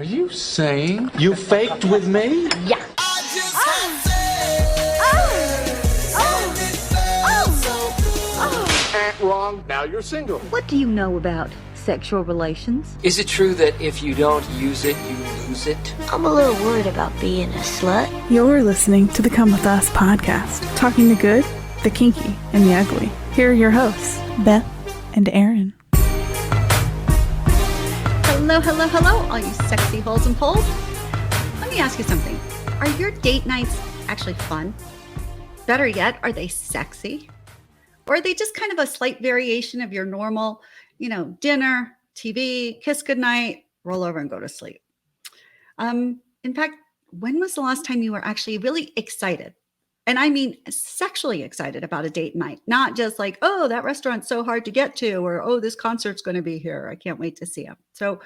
Are you saying you faked with me? Yeah. Wrong. Now you're single. What do you know about sexual relations? Is it true that if you don't use it, you lose it? I'm a little worried about being a slut. You're listening to the Come With Us podcast, talking the good, the kinky, and the ugly. Here are your hosts, Beth and Aaron. Hello, all you sexy holes and poles. Let me ask you something. Are your date nights actually fun? Better yet, are they sexy? Or are they just kind of a slight variation of your normal, dinner, TV, kiss goodnight, roll over and go to sleep? In fact, when was the last time you were actually really excited? And I mean sexually excited about a date night, not just like, oh, that restaurant's so hard to get to, or, oh, this concert's going to be here. I can't wait to see them. So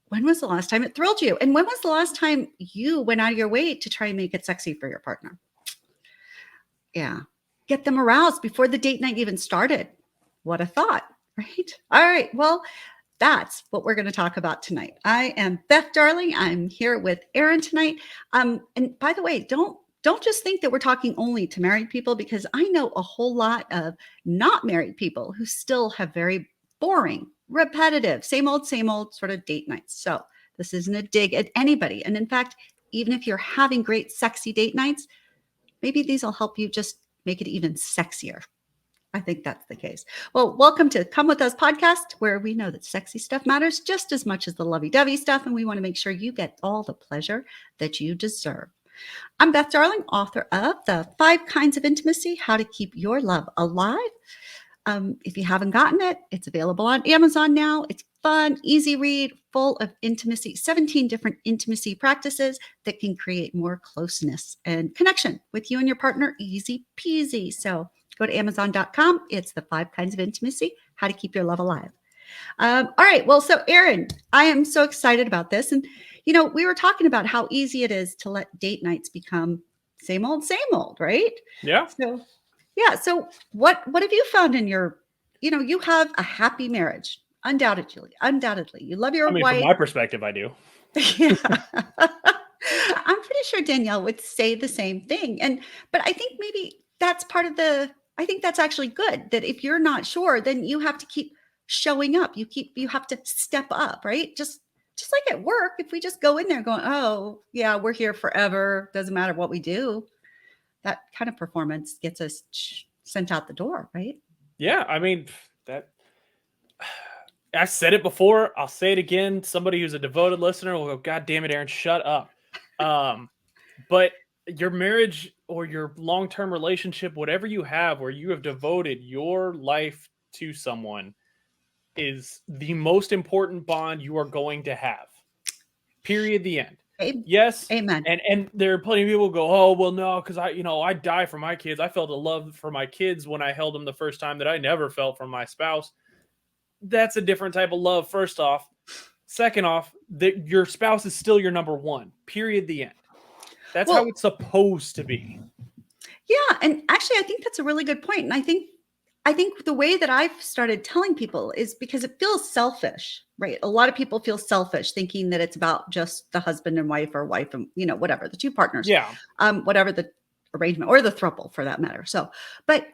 when was the last time it thrilled you? And when was the last time you went out of your way to try and make it sexy for your partner? Yeah. Get them aroused before the date night even started. What a thought, right? All right. Well, that's what we're going to talk about tonight. I am Beth Darling. I'm here with Aaron tonight. And by the way, don't just think that we're talking only to married people, because I know a whole lot of not married people who still have very boring, repetitive, same old sort of date nights. So this isn't a dig at anybody. And in fact, even if you're having great, sexy date nights, maybe these will help you just make it even sexier. I think that's the case. Well, welcome to Come With Us podcast, where we know that sexy stuff matters just as much as the lovey-dovey stuff, and we want to make sure you get all the pleasure that you deserve. I'm Beth Darling, author of The 5 Kinds of Intimacy, How to Keep Your Love Alive. If you haven't gotten it, it's available on Amazon now. It's fun, easy read, full of intimacy, 17 different intimacy practices that can create more closeness and connection with you and your partner. Easy peasy. So go to Amazon.com. It's The 5 Kinds of Intimacy, How to Keep Your Love Alive. All right. Well, so Aaron, I am so excited about this. And, we were talking about how easy it is to let date nights become same old, right? Yeah. So what have you found in your, you have a happy marriage, undoubtedly. You love your wife. From my perspective, I do. Yeah. I'm pretty sure Danielle would say the same thing. But I think maybe that's part of I think that's actually good, that if you're not sure, then you have to keep showing up. You have to step up, right? Just like at work, if we just go in there going, oh yeah, we're here forever, doesn't matter what we do, that kind of performance gets us sent out the door, right? Yeah. I said it before. I'll say it again. Somebody who's a devoted listener will go, God damn it, Aaron, shut up. But your marriage or your long-term relationship, whatever you have, where you have devoted your life to someone, is the most important bond you are going to have. Period. The end. Yes. Amen. And there are plenty of people who go, oh, well, no, because I die for my kids. I felt a love for my kids when I held them the first time that I never felt from my spouse. That's a different type of love, first off. Second off, that your spouse is still your number one. Period. The end. That's how it's supposed to be. Yeah. And actually, I think that's a really good point. And I think the way that I've started telling people is because it feels selfish, right? A lot of people feel selfish thinking that it's about just the husband and wife, or wife and, whatever, the two partners. Yeah. Whatever the arrangement, or the throuple for that matter. So, but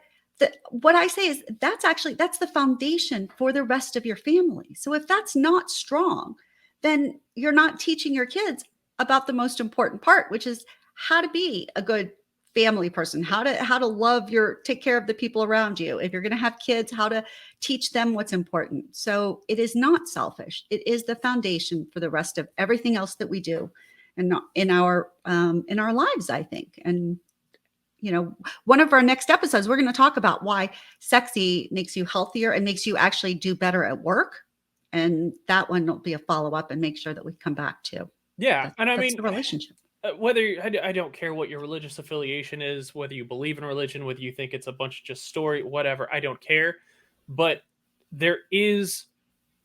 what I say is that's the foundation for the rest of your family. So if that's not strong, then you're not teaching your kids about the most important part, which is how to be a good family person, how to love take care of the people around you. If you're going to have kids, how to teach them what's important. So it is not selfish. It is the foundation for the rest of everything else that we do, and in our lives, I think. And one of our next episodes, we're going to talk about why sexy makes you healthier and makes you actually do better at work. And that one will be a follow-up, and make sure that we come back to. Yeah. That's the relationship. I don't care what your religious affiliation is, whether you believe in religion, whether you think it's a bunch of just story, whatever, I don't care. But there is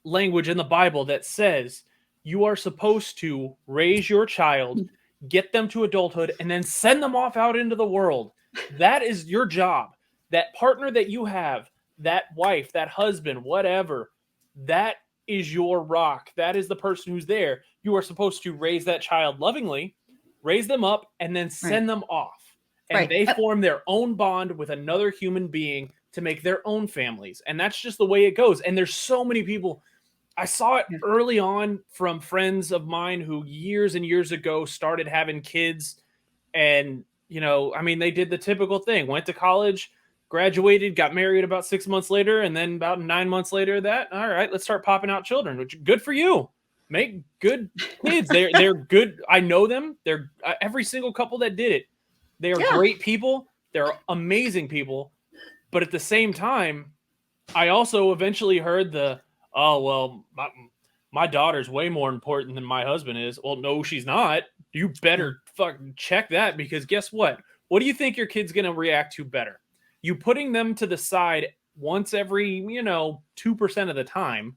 language in the Bible that says you are supposed to raise your child, get them to adulthood, and then send them off out into the world. That is your job. That partner that you have, that wife, that husband, whatever, that is your rock. That is the person who's there. You are supposed to raise that child lovingly, raise them up, and then send them off. And they form their own bond with another human being to make their own families. And that's just the way it goes. And there's so many people. I saw it early on from friends of mine who years and years ago started having kids. And, you know, I mean, they did the typical thing, went to college, graduated, got married about 6 months later. And then about 9 months later all right, let's start popping out children, which good for you. Make good kids. They're good. I know them. They're every single couple that did it. They are great people. They're amazing people. But at the same time, I also eventually heard my daughter's way more important than my husband is. Well, no, she's not. You better fucking check that, because guess what? What do you think your kid's going to react to better? You putting them to the side once every, 2% of the time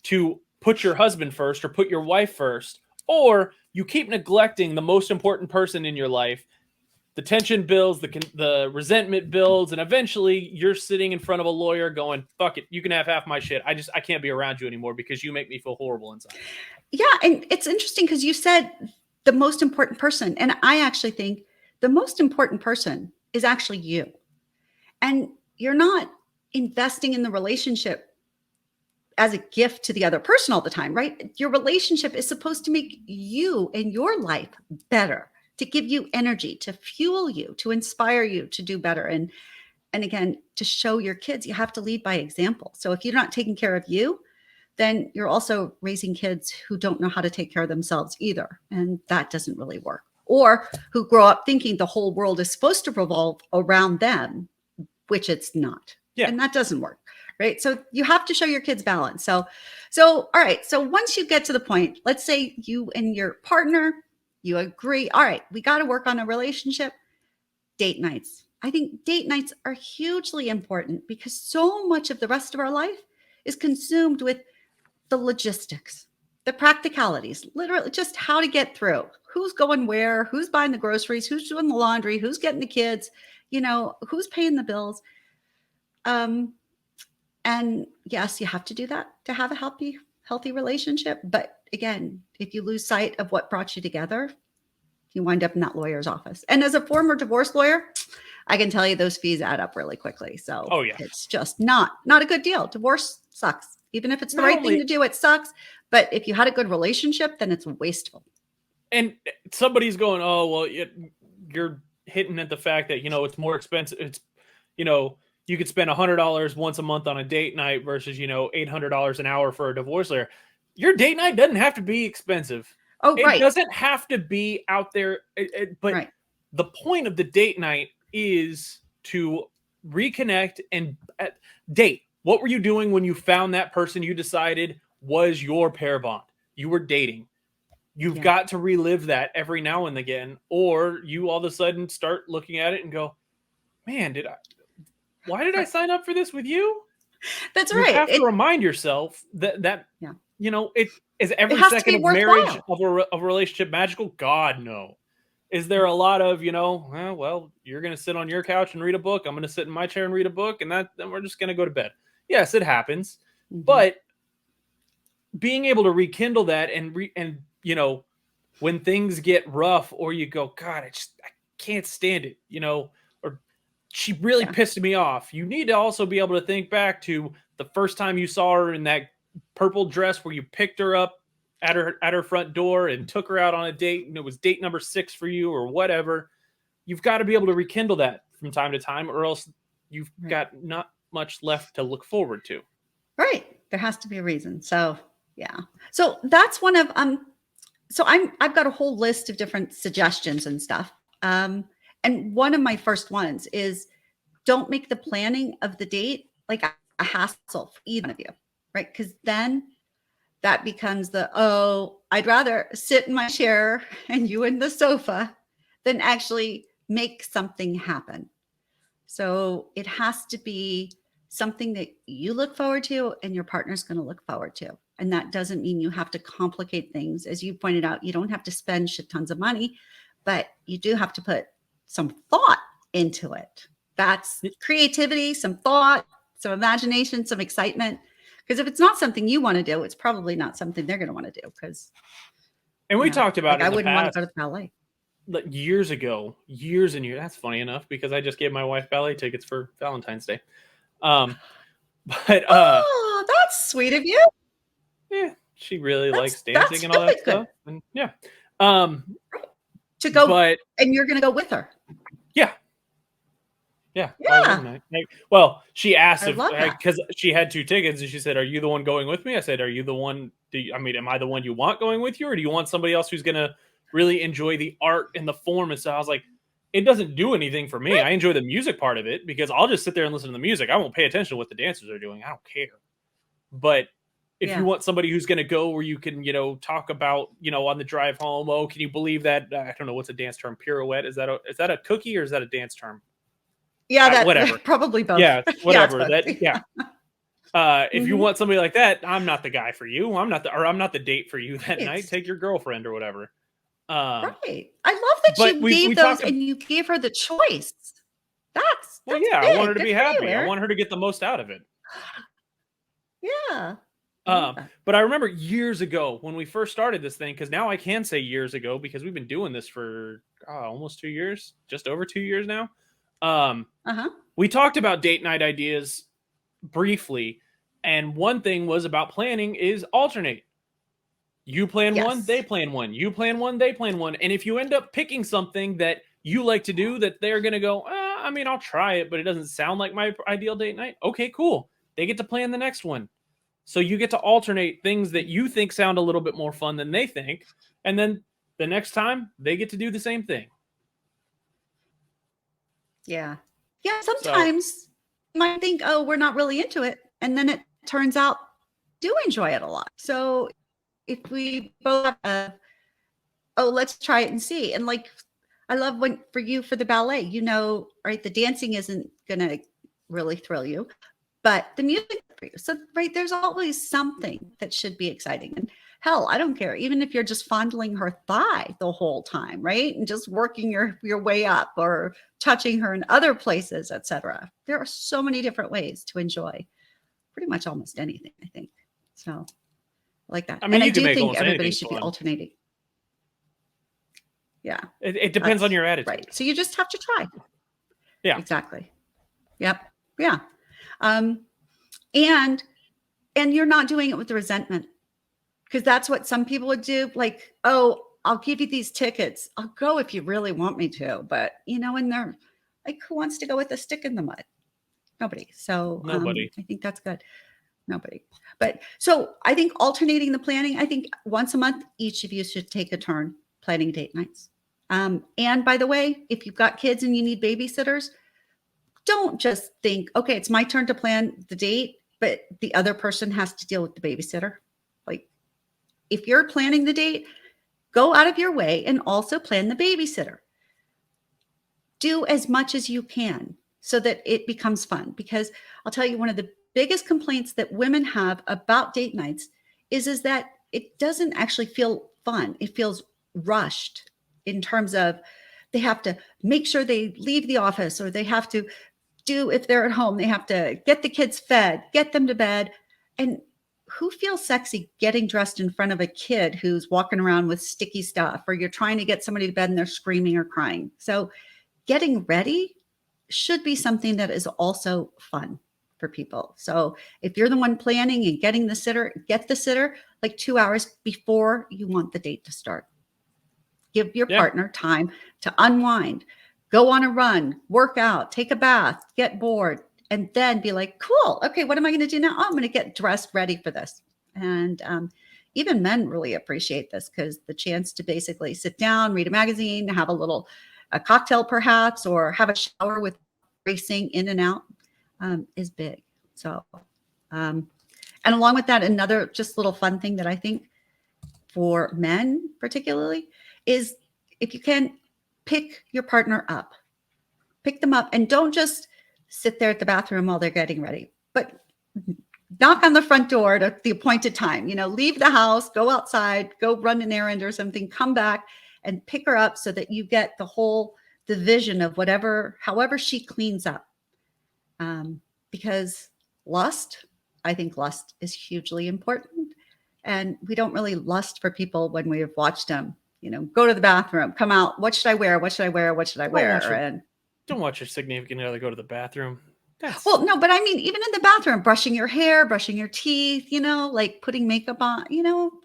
to put your husband first or put your wife first, or you keep neglecting the most important person in your life. The tension builds, the resentment builds, and eventually you're sitting in front of a lawyer going, fuck it, you can have half my shit. I can't be around you anymore because you make me feel horrible inside. Yeah, and it's interesting because you said the most important person. And I actually think the most important person is actually you. And you're not investing in the relationship as a gift to the other person all the time, right? Your relationship is supposed to make you and your life better, to give you energy, to fuel you, to inspire you to do better. And again, to show your kids, you have to lead by example. So if you're not taking care of you, then you're also raising kids who don't know how to take care of themselves either. And that doesn't really work. Or who grow up thinking the whole world is supposed to revolve around them, which it's not. Yeah. And that doesn't work. Right. So you have to show your kids balance. So all right. So once you get to the point, let's say you and your partner, you agree, all right, we got to work on a relationship. Date nights. I think date nights are hugely important because so much of the rest of our life is consumed with the logistics, the practicalities, literally just how to get through, who's going where, who's buying the groceries, who's doing the laundry, who's getting the kids, who's paying the bills. And yes, you have to do that to have a healthy relationship. But again, if you lose sight of what brought you together, you wind up in that lawyer's office. And as a former divorce lawyer, I can tell you those fees add up really quickly. So it's just not a good deal. Divorce sucks. Even if it's the right thing to do, it sucks. But if you had a good relationship, then it's wasteful. And somebody's going, oh, well, you're hitting at the fact that, it's more expensive. It's, you could spend $100 once a month on a date night versus, $800 an hour for a divorce lawyer. Your date night doesn't have to be expensive. Oh, right. It doesn't have to be out there. But the point of the date night is to reconnect and date. What were you doing when you found that person you decided was your pair bond? You were dating. You've got to relive that every now and again, or you all of a sudden start looking at it and go, man, why did I sign up for this with you? That's right. You have to remind yourself that it is every second of marriage of a relationship magical. God, no. Is there a lot of, well, you're going to sit on your couch and read a book. I'm going to sit in my chair and read a book, and then we're just going to go to bed. Yes, it happens. Mm-hmm. But being able to rekindle that and when things get rough or you go, God, I can't stand it, or she really pissed me off. You need to also be able to think back to the first time you saw her in that purple dress where you picked her up at her front door and took her out on a date, and it was date number 6 for you or whatever. You've got to be able to rekindle that from time to time, or else you've got not much left to look forward to. Right. There has to be a reason. So, yeah. So that's one of, so I've got a whole list of different suggestions and stuff. And one of my first ones is don't make the planning of the date like a hassle for either of you, right? Because then that becomes I'd rather sit in my chair and you in the sofa than actually make something happen. So it has to be something that you look forward to and your partner's going to look forward to. And that doesn't mean you have to complicate things. As you pointed out, you don't have to spend shit tons of money, but you do have to put some thought into it. That's creativity, some thought, some imagination, some excitement. Because if it's not something you want to do, it's probably not something they're going to want to do. Because And we talked about like it I in the wouldn't want past, to go to the ballet. like years ago, years and years. That's funny enough because I just gave my wife ballet tickets for Valentine's Day. But Oh, that's sweet of you. yeah, she really likes That's dancing and all that really good. stuff. And yeah. To go, But and you're going to go with her. yeah. Yeah. Yeah. Why wouldn't I? Like, well, she asked I if love that. because she had 2 tickets and she said, "Are you the one going with me?" I said, "Are you the one? Am I the one you want going with you, or do you want somebody else who's gonna really enjoy the art and the form?" And so I was like, "It doesn't do anything for me. I enjoy the music part of it because I'll just sit there and listen to the music. I won't pay attention to what the dancers are doing. I don't care." But if you want somebody who's going to go where you can, talk about, on the drive home, oh, can you believe that? I don't know what's a dance term. Pirouette. Is that a cookie or is that a dance term? Yeah, whatever. Probably both. Yeah, whatever. Yeah. If you want somebody like that, I'm not the guy for you. I'm not the date for you that Right. night. Take your girlfriend or whatever. Right. I love that but you we gave those talked and you gave her the choice. That's Well, big. I want her to Good be for you, happy. I Aaron. want her to get the most out of it. Yeah. I love that. But I remember years ago when we first started this thing, because now I can say years ago because we've been doing this for almost 2 years, just over 2 years now. We talked about date night ideas briefly, and one thing was about planning is alternate. You plan one, Yes. they plan one. You plan one, they plan one. And if you end up picking something that you like to do that they're going to go, I'll try it, but it doesn't sound like my ideal date night. Okay, cool. They get to plan the next one. So you get to alternate things that you think sound a little bit more fun than they think. And then the next time they get to do the same thing. Yeah. Yeah. Sometimes you might think, oh, we're not really into it. And then it turns out do enjoy it a lot. So if we both have let's try it and see. And like, I love when for the ballet, right, the dancing isn't going to really thrill you, but the music for you. So, right, there's always something that should be exciting. And hell, I don't care. Even if you're just fondling her thigh the whole time, right? And just working your way up or touching her in other places, etc. There are so many different ways to enjoy pretty much almost anything, I think. So like that. I mean, and I do think almost everybody anything should fun. be alternating. Yeah. It depends on your attitude. Right. So you just have to try. Yeah. Exactly. Yep. Yeah. And you're not doing it with the resentment, because that's what some people would do. Like, oh, I'll give you these tickets. I'll go if you really want me to. But, and they're like, who wants to go with a stick in the mud? Nobody. So Nobody. I think that's good. Nobody. But so I think alternating the planning, I think once a month, each of you should take a turn planning date nights. And by the way, if you've got kids and you need babysitters, don't just think, okay, it's my turn to plan the date, but the other person has to deal with the babysitter. Like, if you're planning the date, go out of your way and also plan the babysitter. Do as much as you can so that it becomes fun. Because I'll tell you, one of the biggest complaints that women have about date nights is that it doesn't actually feel fun. It feels rushed in terms of they have to make sure they leave the office, or they have to if they're at home, they have to get the kids fed, get them to bed. And who feels sexy getting dressed in front of a kid who's walking around with sticky stuff, or you're trying to get somebody to bed and they're screaming or crying? So getting ready should be something that is also fun for people. So if you're the one planning and getting the sitter, get the sitter like 2 hours before you want the date to start. Give your partner time to unwind, go on a run, work out, take a bath, get bored, and then be like, cool, okay, what am I going to do now? Oh, I'm going to get dressed ready for this. And even men really appreciate this, because the chance to basically sit down, read a magazine, have a cocktail perhaps, or have a shower with racing in and out is big. So, and along with that, another just little fun thing that I think for men particularly is, if you can, pick your partner up, pick them up, and don't just sit there at the bathroom while they're getting ready, but knock on the front door at the appointed time. Leave the house, go outside, go run an errand or something, come back and pick her up, so that you get the vision of however she cleans up. Because lust, I think lust is hugely important. And we don't really lust for people when we have watched them, go to the bathroom, come out. What should I wear? What should I wear? What should I wear? Don't watch your significant other go to the bathroom. Well, no, but I mean, even in the bathroom, brushing your hair, brushing your teeth, like putting makeup on,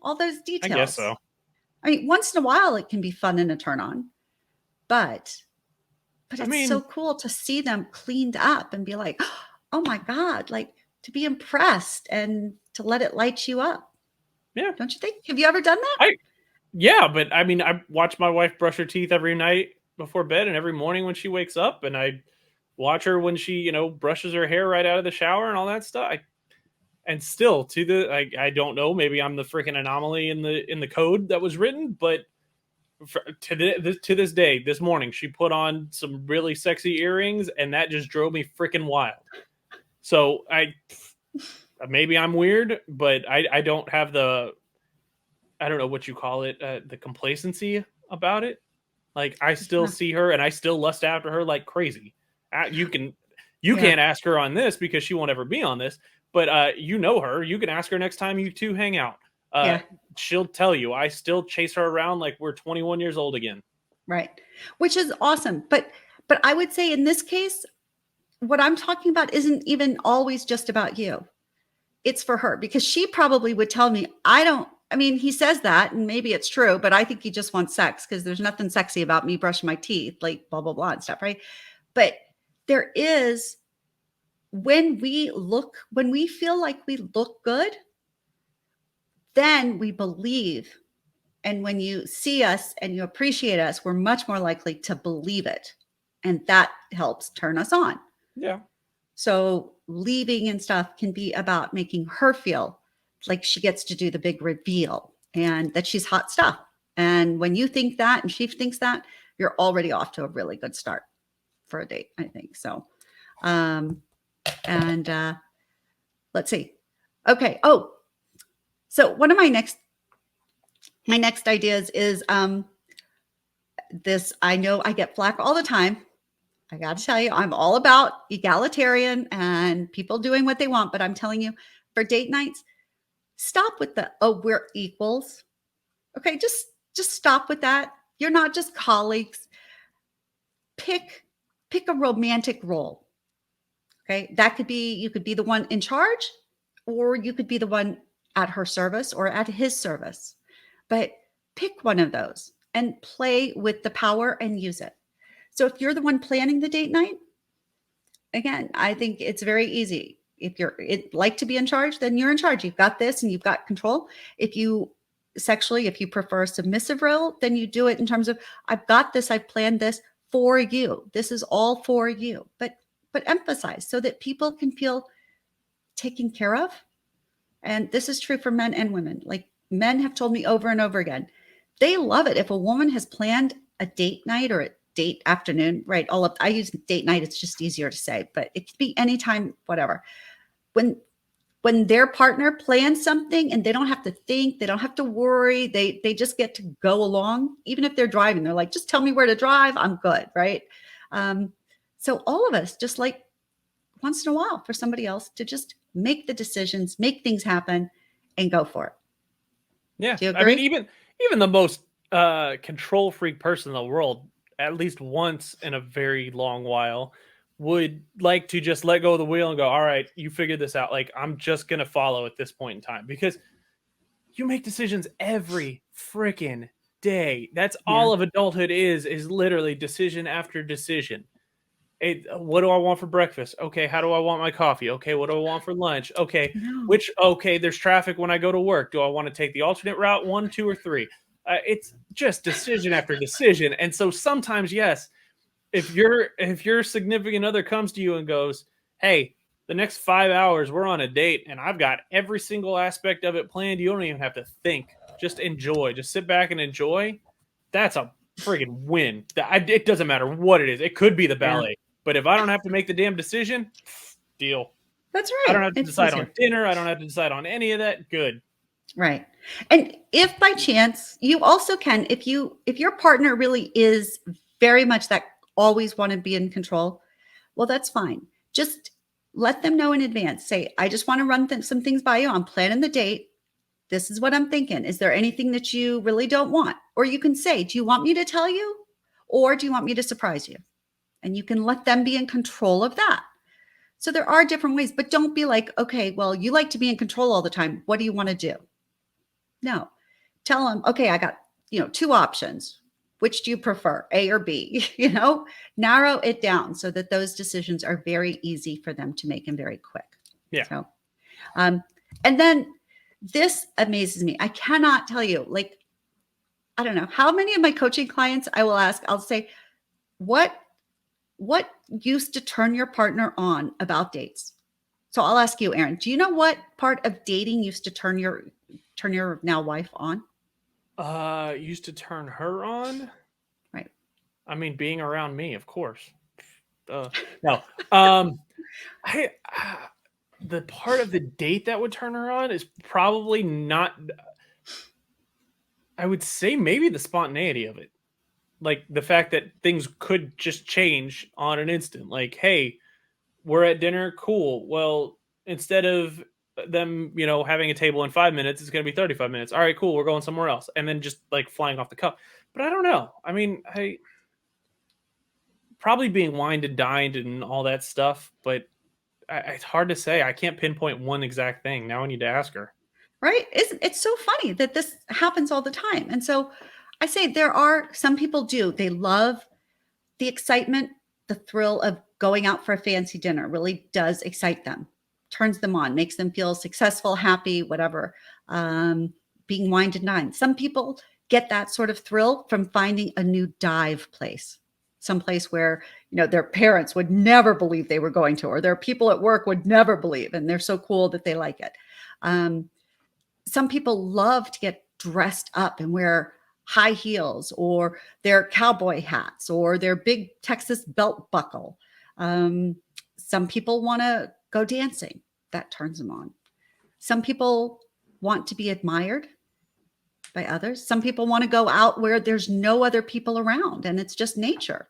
all those details. I guess so. I mean, once in a while, it can be fun and a turn on, but it's so cool to see them cleaned up and be like, oh my God, like to be impressed and to let it light you up. Yeah. Don't you think? Have you ever done that? Yeah, but I mean, I watch my wife brush her teeth every night before bed and every morning when she wakes up, and I watch her when she, brushes her hair right out of the shower and all that stuff. And still I don't know, maybe I'm the freaking anomaly in the code that was written, but to this day, this morning, she put on some really sexy earrings, and that just drove me freaking wild. So maybe I'm weird, but I don't have I don't know what you call it, the complacency about it. Like I still see her and I still lust after her like crazy. You can't ask her on this because she won't ever be on this, but you know her. You can ask her next time you two hang out. She'll tell you. I still chase her around like we're 21 years old again. Right. Which is awesome. But I would say in this case, what I'm talking about isn't even always just about you. It's for her, because she probably would tell me, he says that, and maybe it's true, but I think he just wants sex because there's nothing sexy about me brushing my teeth, like blah, blah, blah and stuff. Right. But there is, when we feel like we look good, then we believe. And when you see us and you appreciate us, we're much more likely to believe it. And that helps turn us on. Yeah. So leaving and stuff can be about making her feel like she gets to do the big reveal and that she's hot stuff. And when you think that and she thinks that, you're already off to a really good start for a date, I think. So, let's see. Okay. Oh, so one of my next ideas is this. I know I get flack all the time. I got to tell you, I'm all about egalitarian and people doing what they want, but I'm telling you, for date nights, stop with we're equals. Okay, just stop with that. You're not just colleagues. Pick a romantic role. Okay, that could be, you could be the one in charge, or you could be the one at her service or at his service. But pick one of those and play with the power and use it. So if you're the one planning the date night, again, I think it's very easy. If you're like to be in charge, then you're in charge. You've got this and you've got control. If you prefer a submissive role, then you do it in terms of, I've got this, I've planned this for you. This is all for you. But emphasize so that people can feel taken care of. And this is true for men and women. Like, men have told me over and over again, they love it if a woman has planned a date night or a date afternoon, right? I use date night. It's just easier to say, but it could be anytime, whatever. When their partner plans something and they don't have to think, they don't have to worry, they just get to go along. Even if they're driving, they're like, just tell me where to drive, I'm good, right? So all of us, just like once in a while for somebody else to just make the decisions, make things happen, and go for it. Yeah. Do you agree? I mean, even the most control freak person in the world, at least once in a very long while, would like to just let go of the wheel and go, all right, you figured this out. Like, I'm just going to follow at this point in time, because you make decisions every freaking day. That's all of adulthood is literally decision after decision. What do I want for breakfast? Okay. How do I want my coffee? Okay. What do I want for lunch? Okay. There's traffic when I go to work. Do I want to take the alternate route, 1, 2, or 3? It's just decision after decision. And so sometimes, yes, if your significant other comes to you and goes, hey, the next 5 hours we're on a date and I've got every single aspect of it planned, you don't even have to think. Just enjoy. Just sit back and enjoy. That's a friggin' win. It doesn't matter what it is. It could be the ballet. Yeah. But if I don't have to make the damn decision, deal. That's right. I don't have to decide on dinner. I don't have to decide on any of that. Good. Right. And if by chance you also can, if your partner really is very much that always want to be in control, well, that's fine. Just let them know in advance. Say, I just want to run some things by you. I'm planning the date. This is what I'm thinking. Is there anything that you really don't want? Or you can say, do you want me to tell you? Or do you want me to surprise you? And you can let them be in control of that. So there are different ways, but don't be like, okay, well, you like to be in control all the time. What do you want to do? No, tell them, okay, I got, 2 options. Which do you prefer, A or B? Narrow it down so that those decisions are very easy for them to make and very quick. Yeah. So, and then this amazes me. I cannot tell you, I don't know how many of my coaching clients I will ask, I'll say, what used to turn your partner on about dates? So I'll ask you, Aaron, do you know what part of dating used to turn your now wife on? Used to turn her on? Right. I mean, being around me, of course. No. The part of the date that would turn her on is probably not. I would say maybe the spontaneity of it. Like the fact that things could just change on an instant. Like, hey, we're at dinner. Cool. Well, instead of them, having a table in 5 minutes, it's going to be 35 minutes. All right, cool. We're going somewhere else. And then just like flying off the cuff. But I don't know. I mean, probably being wined and dined and all that stuff. But it's hard to say. I can't pinpoint one exact thing. Now I need to ask her. Right? It's so funny that this happens all the time. And so I say there are some people they love the excitement, the thrill of going out for a fancy dinner really does excite them, turns them on, makes them feel successful, happy, whatever, being wined and dined. Some people get that sort of thrill from finding a new dive place, someplace where, their parents would never believe they were going to, or their people at work would never believe, and they're so cool that they like it. Some people love to get dressed up and wear high heels or their cowboy hats or their big Texas belt buckle. Some people want to go dancing. That turns them on. Some people want to be admired by others. Some people want to go out where there's no other people around and it's just nature.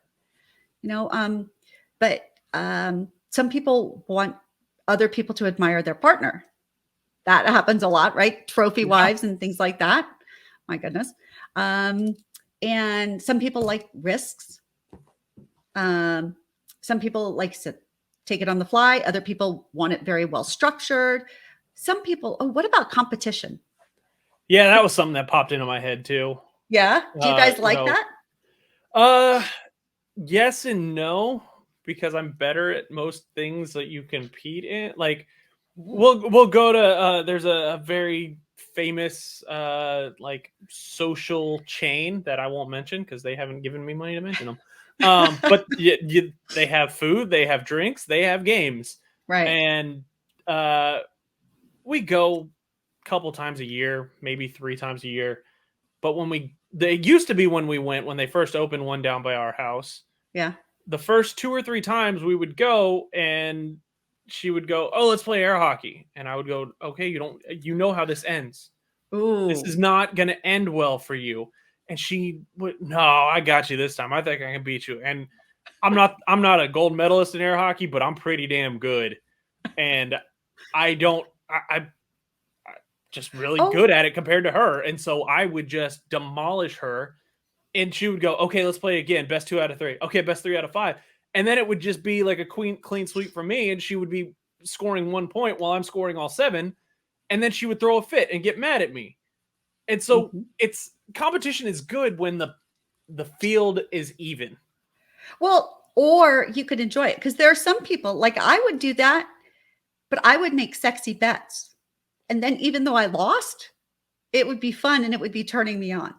But some people want other people to admire their partner. That happens a lot, right? Trophy wives and things like that. My goodness. And some people like risks. Some people like to take it on the fly. Other people want it very well structured. Some people, what about competition? Yeah, that was something that popped into my head too. Yeah. Do you guys like that? Yes and no, because I'm better at most things that you compete in. Like we'll go to there's a very famous social chain that I won't mention because they haven't given me money to mention them. But they have food, they have drinks, they have games, right? And we go a couple times a year, maybe 3 times a year. But they used to be when they first opened one down by our house. Yeah. The first 2 or 3 times we would go and she would go, oh, let's play air hockey. And I would go, okay, you know how this ends. Ooh. This is not going to end well for you. And she would, no, I got you this time. I think I can beat you. And I'm not a gold medalist in air hockey, but I'm pretty damn good. And I'm just really good at it compared to her. And so I would just demolish her. And she would go, okay, let's play again. Best 2 out of 3. Okay, best 3 out of 5. And then it would just be like a clean sweep for me. And she would be scoring 1 point while I'm scoring all 7. And then she would throw a fit and get mad at me. And so competition is good when the field is even. Well, or you could enjoy it because there are some people like I would do that, but I would make sexy bets. And then even though I lost, it would be fun and it would be turning me on.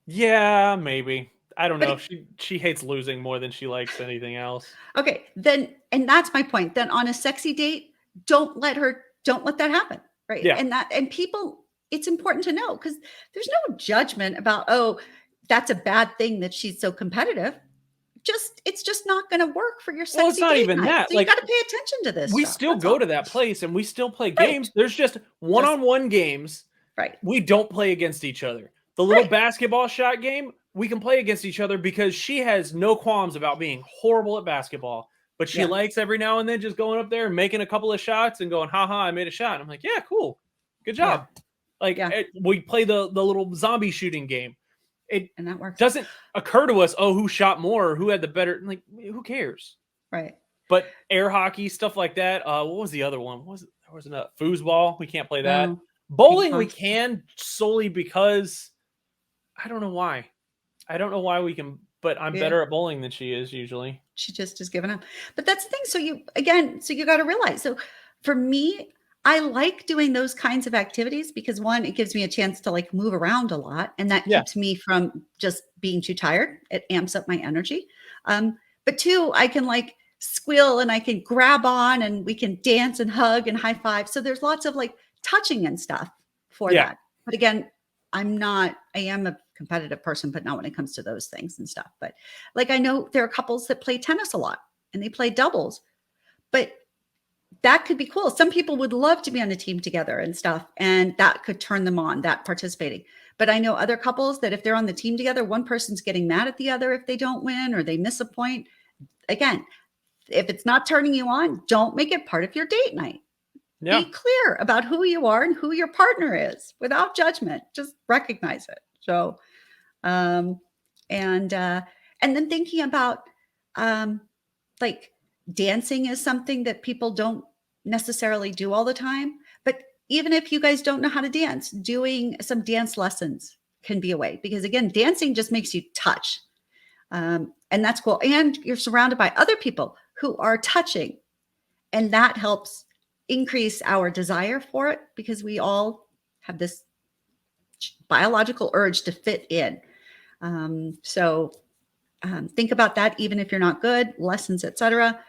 Yeah, maybe. I don't know. She hates losing more than she likes anything else. Okay, then, and that's my point. Then on a sexy date, don't let that happen, right? Yeah. And people, it's important to know because there's no judgment about, oh, that's a bad thing that she's so competitive. It's just not going to work for your sexy Well, it's not date even night. that. So you got to pay attention to this. We still go to that place and we still play games. There's just one-on-one games. Right. We don't play against each other. The little basketball shot game, we can play against each other because she has no qualms about being horrible at basketball, but she likes every now and then just going up there and making a couple of shots and going, haha, I made a shot. I'm like, yeah, cool. Good job. Like we play the little zombie shooting game. And that works. Doesn't occur to us, who shot more or who had the better, like, who cares? Right. But air hockey, stuff like that. What was the other one? There was a foosball. We can't play that. No. Bowling we can, solely because I don't know why. I don't know why we can, but I'm better at bowling than she is usually. She just is giving up. But that's the thing. So you got to realize. So for me, I like doing those kinds of activities because one, it gives me a chance to like move around a lot, and that keeps me from just being too tired. It amps up my energy. But two, I can like squeal and I can grab on and we can dance and hug and high five. So there's lots of like touching and stuff for that. But again, I am a competitive person, but not when it comes to those things and stuff. But like, I know there are couples that play tennis a lot and they play doubles, but that could be cool. Some people would love to be on a team together and stuff, and that could turn them on, that participating. But I know other couples that if they're on the team together, one person's getting mad at the other if they don't win or they miss a point. Again, if it's not turning you on, don't make it part of your date night. Yeah. Be clear about who you are and who your partner is without judgment. Just recognize it. So, and then thinking about, like, dancing is something that people don't necessarily do all the time. But even if you guys don't know how to dance, doing some dance lessons can be a way, because again, dancing just makes you touch. And that's cool. And you're surrounded by other people who are touching, and that helps increase our desire for it, because we all have this biological urge to fit in. So think about that, even if you're not good, lessons, etc.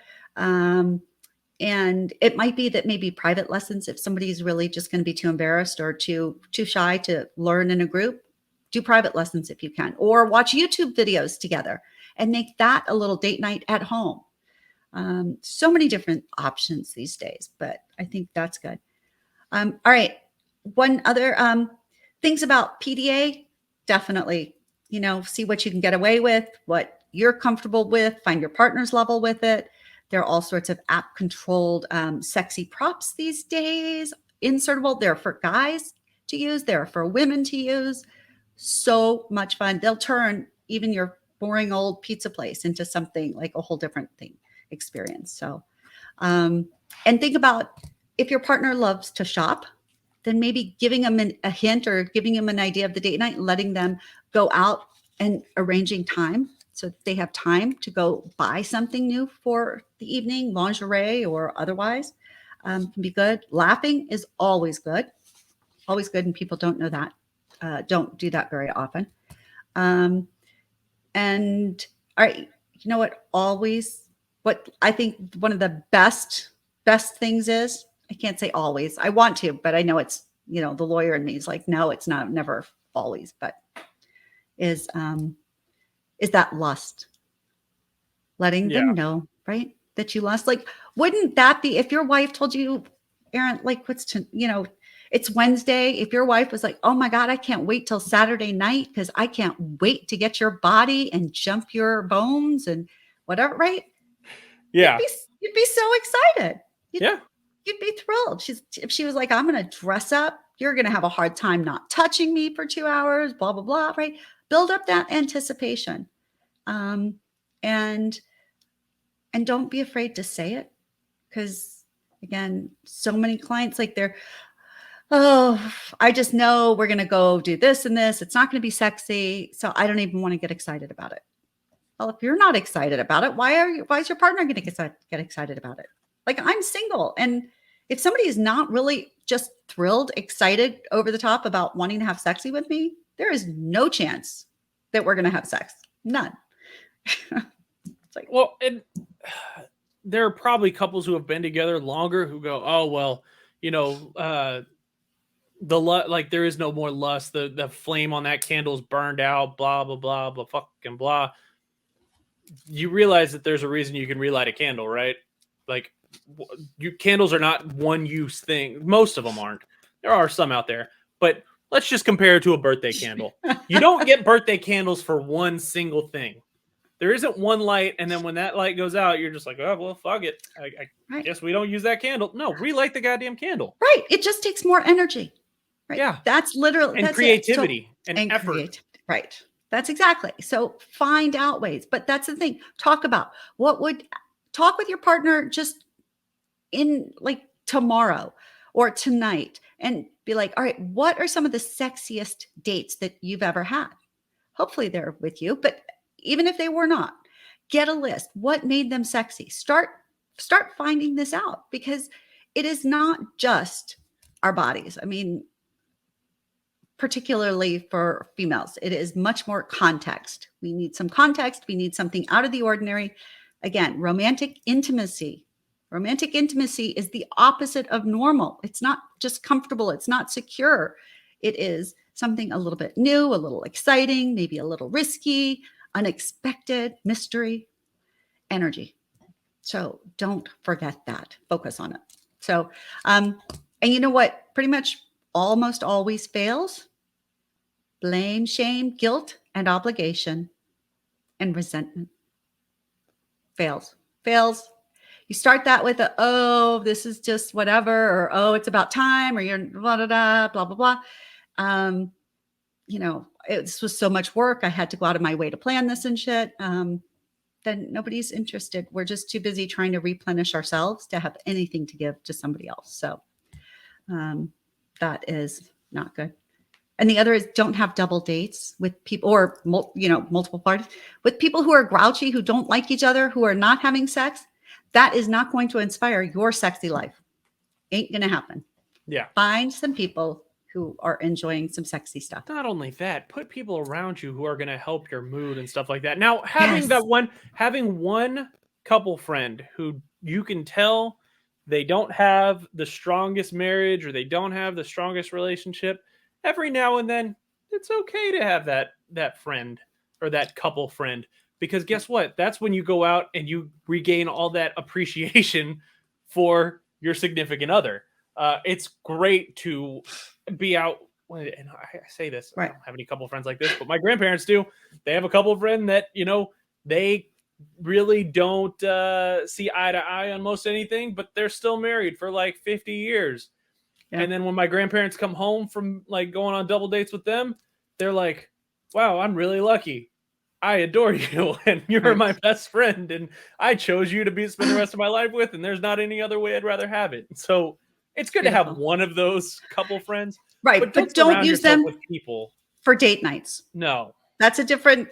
And it might be that maybe private lessons, if somebody is really just going to be too embarrassed or too shy to learn in a group, do private lessons if you can, or watch YouTube videos together and make that a little date night at home. So many different options these days, but I think that's good. All right. One other things about PDA, definitely, see what you can get away with, what you're comfortable with, find your partner's level with it. There are all sorts of app controlled sexy props these days, insertable. They're for guys to use. They're for women to use. So much fun. They'll turn even your boring old pizza place into something like a whole different thing experience. So, and think about, if your partner loves to shop, then maybe giving them a hint or giving them an idea of the date night, letting them go out and arranging time so they have time to go buy something new for the evening, lingerie or otherwise, can be good. Laughing is always good, and people don't know that, don't do that very often. And all right, you know what I think one of the best things is, I can't say always, I want to, but I know it's, the lawyer in me is like, no, it's not, never always, but is that lust, letting them know, right, that you lust. Like, wouldn't that be, if your wife told you, Aaron, like, it's Wednesday, if your wife was like, oh my God, I can't wait till Saturday night because I can't wait to get your body and jump your bones and whatever, right? Yeah. You'd be so excited. You'd be thrilled. If she was like, I'm going to dress up, you're going to have a hard time not touching me for 2 hours, blah, blah, blah, right? Build up that anticipation. And don't be afraid to say it. Because again, so many clients, like I just know we're going to go do this and this. It's not going to be sexy. So I don't even want to get excited about it. Well, if you're not excited about it, why is your partner going to get excited about it? Like, I'm single. And if somebody is not really just thrilled, excited, over the top about wanting to have sexy with me, there is no chance that we're going to have sex. None. It's like, well, and there are probably couples who have been together longer who go, oh, well, like, there is no more lust. The flame on that candle is burned out, blah, blah, blah, blah, fucking blah. You realize that there's a reason you can relight a candle, right? Like, candles are not one use thing. Most of them aren't. There are some out there, but let's just compare it to a birthday candle. You don't get birthday candles for one single thing. There isn't one light, and then when that light goes out, you're just like, oh well, fuck it. I Right. guess we don't use that candle. No, relight the goddamn candle. Right. It just takes more energy. Right. Yeah. That's literally And that's creativity it. and effort. Creativity. Right. That's exactly. So find out ways. But that's the thing. Talk with your partner just in like tomorrow or tonight and be like, all right, what are some of the sexiest dates that you've ever had? Hopefully they're with you, but even if they were not, get a list. What made them sexy? Start finding this out, because it is not just our bodies. I mean, particularly for females, it is much more context. We need some context. We need something out of the ordinary. Again, romantic intimacy. Romantic intimacy is the opposite of normal. It's not just comfortable. It's not secure. It is something a little bit new, a little exciting, maybe a little risky, unexpected, mystery, energy. So don't forget that. Focus on it. So, and you know what? Pretty much almost always fails: blame, shame, guilt, and obligation, and resentment. Fails. You start that with oh, this is just whatever, or oh, it's about time, or you're blah, blah, blah, blah, blah, blah. This was so much work. I had to go out of my way to plan this and shit. Then nobody's interested. We're just too busy trying to replenish ourselves to have anything to give to somebody else. So that is not good. And the other is, don't have double dates with people, or multiple parties with people who are grouchy, who don't like each other, who are not having sex. That is not going to inspire your sexy life. Ain't going to happen. Yeah. Find some people who are enjoying some sexy stuff. Not only that, put people around you who are going to help your mood and stuff like that. Now, having one couple friend who you can tell they don't have the strongest marriage, or they don't have the strongest relationship, every now and then it's okay to have that friend or that couple friend, because guess what? That's when you go out and you regain all that appreciation for your significant other. It's great to be out. And I say this, right. I don't have any couple friends like this, but my grandparents do. They have a couple friend that, they really don't see eye to eye on most anything, but they're still married for like 50 years. Yeah. And then when my grandparents come home from like going on double dates with them, they're like, wow, I'm really lucky. I adore you, and you're my best friend, and I chose you to spend the rest of my life with, and there's not any other way I'd rather have it. So it's good to have one of those couple friends. Right. But don't use them with people for date nights. No. That's a different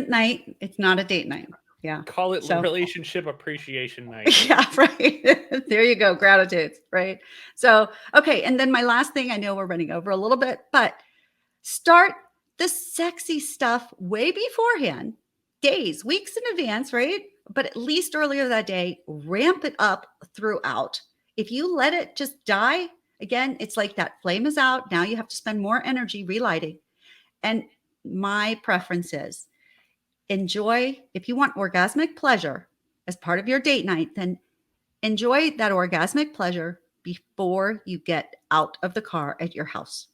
night. It's not a date night. Yeah. Call it relationship appreciation night. Yeah, right. There you go. Gratitude. Right. So, okay. And then my last thing, I know we're running over a little bit, but start the sexy stuff way beforehand, days, weeks in advance, right? But at least earlier that day, ramp it up throughout. If you let it just die, again, it's like that flame is out. Now you have to spend more energy relighting. And my preference is enjoy. If you want orgasmic pleasure as part of your date night, then enjoy that orgasmic pleasure before you get out of the car at your house.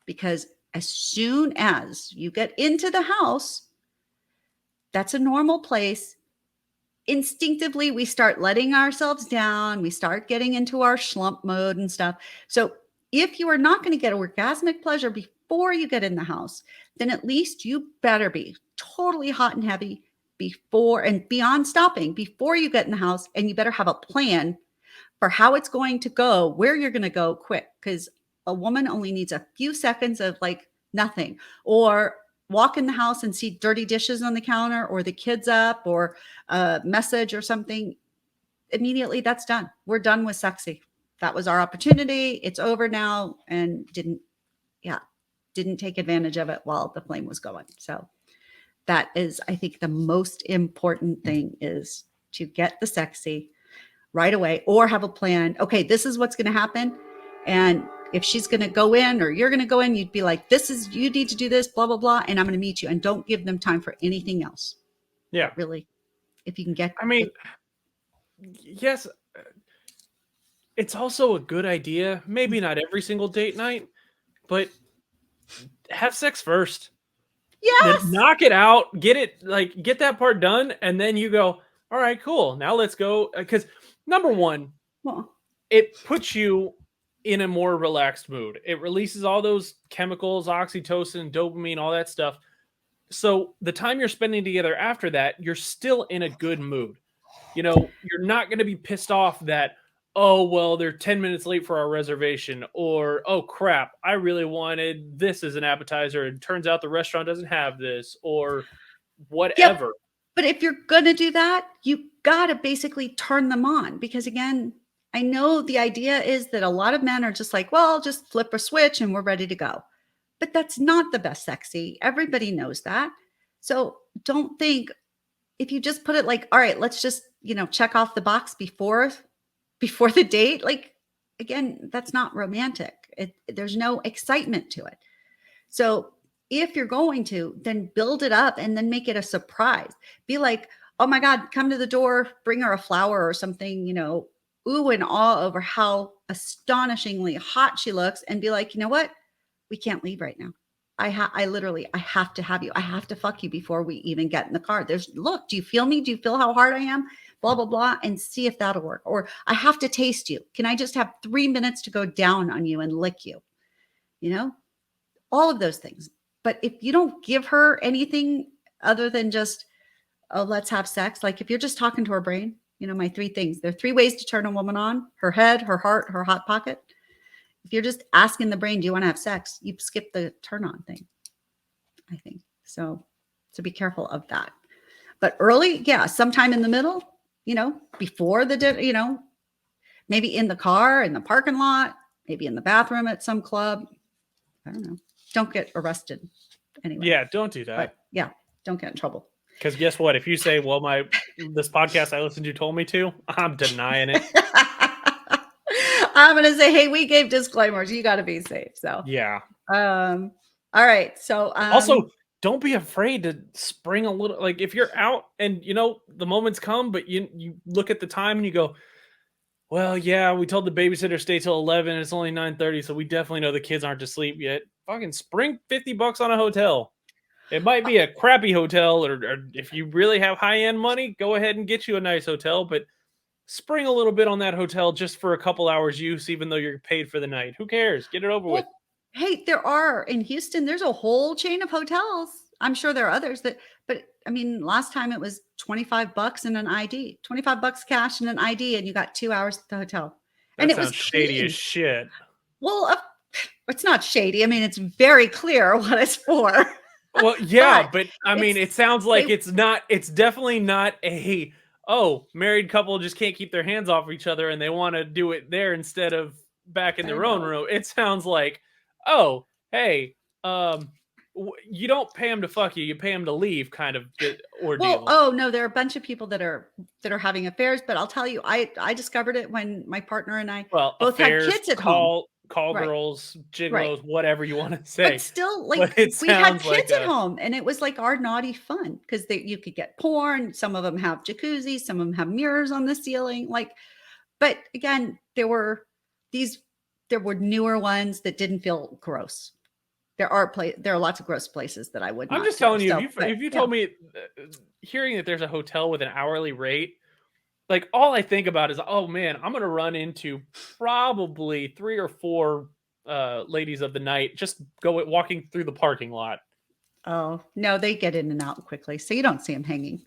Because as soon as you get into the house, that's a normal place. Instinctively, we start letting ourselves down. We start getting into our slump mode and stuff. So if you are not going to get orgasmic pleasure before you get in the house, then at least you better be totally hot and heavy before and beyond stopping before you get in the house. And you better have a plan for how it's going to go, where you're going to go quick. Because a woman only needs a few seconds of like nothing, or walk in the house and see dirty dishes on the counter, or the kids up, or a message or something. Immediately that's done. We're done with sexy. That was our opportunity. It's over now. And didn't take advantage of it while the flame was going. So that is, I think, the most important thing is to get the sexy right away, or have a plan. Okay, this is what's going to happen. And if she's going to go in, or you're going to go in, you'd be like, you need to do this, blah, blah, blah. And I'm going to meet you, and don't give them time for anything else. Yeah. Really. If you can get, yes, it's also a good idea. Maybe not every single date night, but have sex first. Yes. Then knock it out, get that part done, and then you go, all right, cool. Now let's go. Because number one, Well, it puts you in a more relaxed mood. It releases all those chemicals, oxytocin, dopamine, all that stuff. So the time you're spending together after that, you're still in a good mood. You're not going to be pissed off that, oh, well, they're 10 minutes late for our reservation, or, oh, crap, I really wanted this as an appetizer, and turns out the restaurant doesn't have this, or whatever. Yep. But if you're going to do that, you got to basically turn them on, because again, I know the idea is that a lot of men are just like, well, just flip a switch and we're ready to go. But that's not the best sexy. Everybody knows that. So don't think, if you just put it like, all right, let's just, check off the box before the date. Like, again, that's not romantic. There's no excitement to it. So if you're going to, then build it up and then make it a surprise. Be like, oh my God, come to the door, bring her a flower or something, ooh and awe over how astonishingly hot she looks, and be like, you know what? We can't leave right now. I have to have you. I have to fuck you before we even get in the car. Look, do you feel me? Do you feel how hard I am? Blah, blah, blah. And see if that'll work. Or I have to taste you. Can I just have 3 minutes to go down on you and lick you? All of those things. But if you don't give her anything other than just, oh, let's have sex. Like if you're just talking to her brain, my 3 things. There are 3 ways to turn a woman on: her head, her heart, her hot pocket. If you're just asking the brain, do you want to have sex? You skip the turn on thing, I think. So be careful of that. But early, yeah, sometime in the middle, before the dinner, maybe in the car, in the parking lot, maybe in the bathroom at some club. I don't know. Don't get arrested anyway. Yeah, don't do that. But yeah, don't get in trouble. Because guess what? If you say, well, this podcast I listened to told me to, I'm denying it. I'm going to say, hey, we gave disclaimers. You got to be safe. So yeah. All right. So also, don't be afraid to spring a little. Like if you're out and the moment's come, but you look at the time and you go, well, yeah, we told the babysitter stay till 11. It's only 9:30, so we definitely know the kids aren't asleep yet. Fucking spring $50 on a hotel. It might be a crappy hotel, or if you really have high-end money, go ahead and get you a nice hotel, but spring a little bit on that hotel just for a couple hours use, even though you're paid for the night. Who cares? Get it over with. Hey, in Houston, there's a whole chain of hotels. I'm sure there are others but I mean, last time it was $25 and an ID, $25 cash and an ID, and you got 2 hours at the hotel. And it was shady clean. as shit. Well, it's not shady. I mean, it's very clear what it's for. Well, yeah, but I mean, it sounds like it's definitely not married couple just can't keep their hands off each other and they want to do it there instead of back in their own room. It sounds like, oh, hey, you don't pay them to fuck you pay them to leave, kind of ordeal. Well, oh no, there are a bunch of people that are having affairs, but I'll tell you, I discovered it when my partner and I both affairs, had kids at home. Call girls, gigolos, whatever you want to say. But still, we had kids at home, and it was like our naughty fun, because you could get porn. Some of them have jacuzzis, some of them have mirrors on the ceiling. But again, there were newer ones that didn't feel gross. There are lots of gross places that I would not. I'm just telling you, if you told me, hearing that there's a hotel with an hourly rate, like all I think about is, oh man, I'm gonna run into probably 3 or 4 ladies of the night just walking through the parking lot. Oh no, they get in and out quickly, so you don't see them hanging.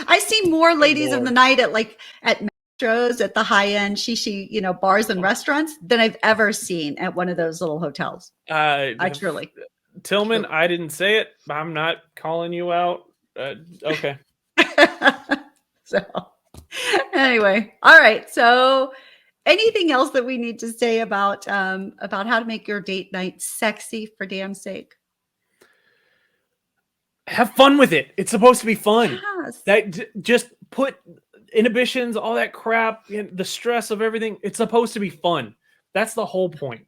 I see more ladies of the night at Metros, at the high end shishi, bars and restaurants than I've ever seen at one of those little hotels. Truly. Tillman, I didn't say it. I'm not calling you out. Okay. So anyway, all right. So anything else that we need to say about how to make your date night sexy, for damn sake? Have fun with it. It's supposed to be fun. Yes. Just put inhibitions, all that crap, the stress of everything. It's supposed to be fun. That's the whole point.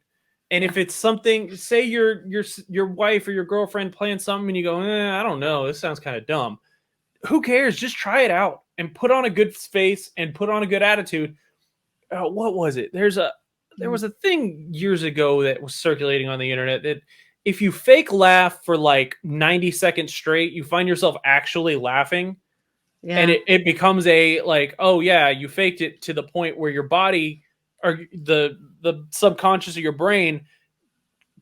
And if it's something, say your wife or your girlfriend plans something and you go, I don't know, this sounds kind of dumb. Who cares? Just try it out and put on a good face and put on a good attitude. What was it? There was a thing years ago that was circulating on the internet that if you fake laugh for like 90 seconds straight, you find yourself actually laughing. Yeah. And it becomes a like, oh yeah, you faked it to the point where your body or the subconscious of your brain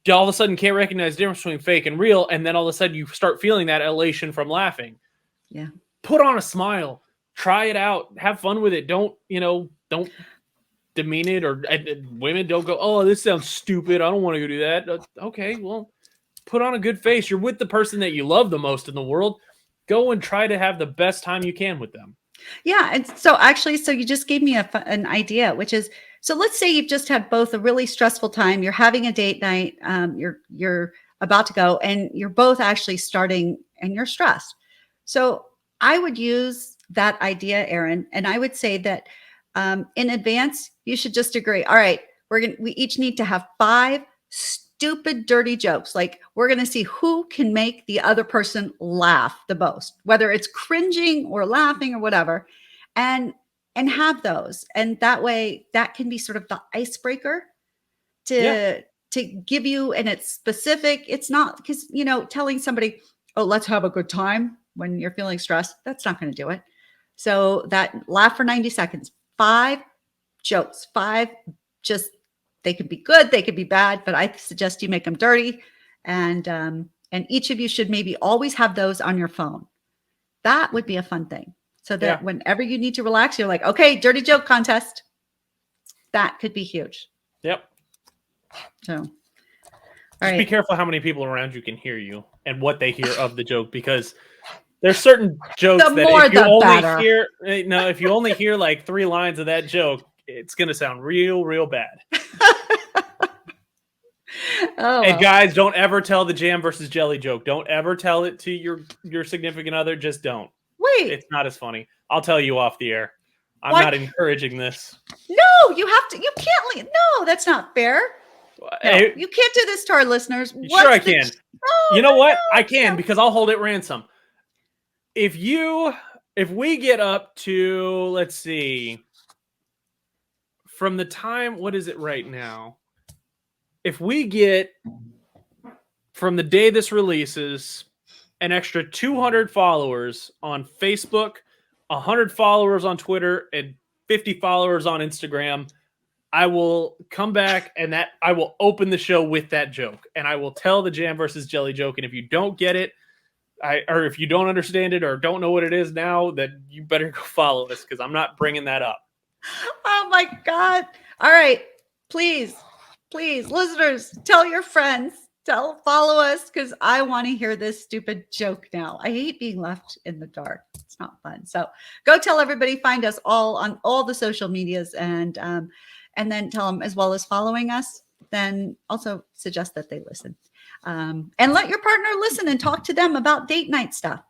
all of a sudden can't recognize the difference between fake and real. And then all of a sudden you start feeling that elation from laughing. Yeah. Put on a smile, try it out, have fun with it. Don't demean it, or women don't go, oh, this sounds stupid, I don't want to go do that. Okay, well, put on a good face. You're with the person that you love the most in the world. Go and try to have the best time you can with them. Yeah. And so you just gave me an idea, which is, so let's say you've just had both a really stressful time. You're having a date night. You're about to go, and you're both actually starting, and you're stressed. So I would use that idea, Aaron, and I would say that in advance, you should just agree. All right, we each need to have 5 stupid, dirty jokes. Like, we're going to see who can make the other person laugh the most, whether it's cringing or laughing or whatever, and have those. And that way, that can be sort of the icebreaker to give you, and it's specific. It's not because, telling somebody, oh, let's have a good time when you're feeling stressed, that's not going to do it. So that laugh for 90 seconds, 5 jokes, 5, just, they could be good, they could be bad, but I suggest you make them dirty. And each of you should maybe always have those on your phone. That would be a fun thing. So that whenever you need to relax, you're like, okay, dirty joke contest. That could be huge. Yep. So, just be careful how many people around you can hear you and what they hear of the joke, because there's certain jokes if you only hear like 3 lines of that joke, it's going to sound real, real bad. And guys, don't ever tell the jam versus jelly joke. Don't ever tell it to your significant other. Just don't. Wait. It's not as funny. I'll tell you off the air. I'm not encouraging this. No, you can't leave. No, that's not fair. No, you can't do this to our listeners. Sure I can. You know what? I can, because I'll hold it ransom. If we get up to, let's see, from the time, what is it right now? If we get, from the day this releases, an extra 200 followers on Facebook, 100 followers on Twitter, and 50 followers on Instagram, I will come back and I will open the show with that joke, and I will tell the jam versus jelly joke. And if you don't get it, or if you don't understand it or don't know what it is now, then you better go follow us, because I'm not bringing that up. Oh my God. All right. Please, listeners, tell your friends, follow us, because I want to hear this stupid joke now. I hate being left in the dark. It's not fun. So go tell everybody, find us all on all the social medias, and then tell them, as well as following us, then also suggest that they listen. And let your partner listen and talk to them about date night stuff.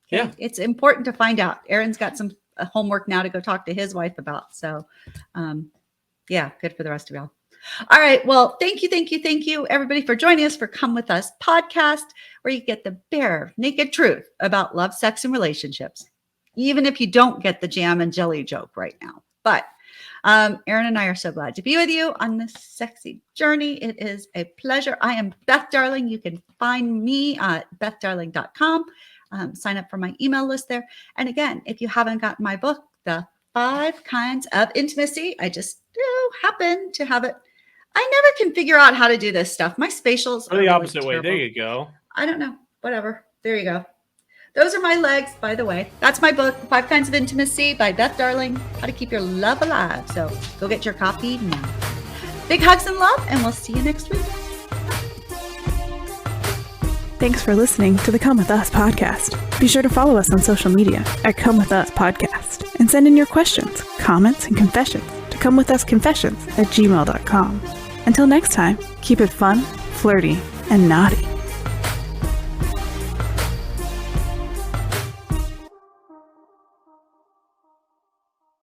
Okay? Yeah. It's important to find out. Aaron's got some homework now to go talk to his wife about. So, good for the rest of y'all. All right. Well, thank you, everybody, for joining us for Come With Us podcast, where you get the bare, naked truth about love, sex, and relationships, even if you don't get the jam and jelly joke right now. But Aaron and I are so glad to be with you on this sexy journey. It is a pleasure. I am Beth Darling. You can find me at BethDarling.com. Sign up for my email list there. And again, if you haven't gotten my book, The 5 Kinds of Intimacy, I just happen to have it. I never can figure out how to do this stuff. My spatials are the opposite way. There you go. I don't know. Whatever. There you go. Those are my legs, by the way. That's my book, 5 Kinds of Intimacy by Beth Darling, How to Keep Your Love Alive. So go get your copy now. Big hugs and love, and we'll see you next week. Thanks for listening to the Come With Us podcast. Be sure to follow us on social media at Come With Us Podcast, and send in your questions, comments, and confessions to comewithusconfessions@gmail.com. Until next time, keep it fun, flirty, and naughty.